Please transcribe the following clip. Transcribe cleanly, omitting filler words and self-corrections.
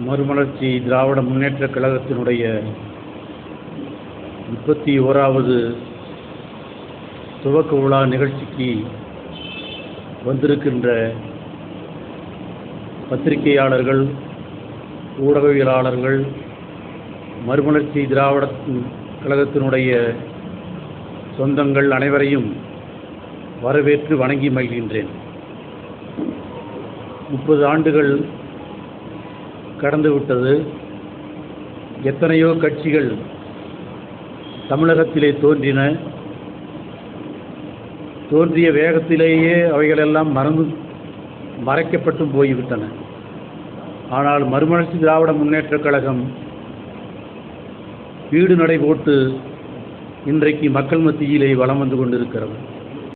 மறுமலர்ச்சி திராவிட முன்னேற்றக் கழகத்தினுடைய 31வது துவக்க விழா நிகழ்ச்சிக்கு வந்திருக்கின்ற பத்திரிகையாளர்கள், ஊடகவியலாளர்கள், மறுமலர்ச்சி திராவிட கழகத்தினுடைய சொந்தங்கள் அனைவரையும் வரவேற்று வணங்கி மகிழ்கின்றேன். 30 ஆண்டுகள் கடந்துவிட்டது. எத்தனையோ கட்சிகள் தமிழகத்திலே தோன்றிய வேகத்திலேயே அவைகளெல்லாம் மறைக்கப்பட்டும் போய்விட்டன. ஆனால் மறுமலர்ச்சி திராவிட முன்னேற்றக் கழகம் வீடு நடை போட்டு இன்றைக்கு மக்கள் மத்தியிலே வலம் வந்து கொண்டிருக்கிறது.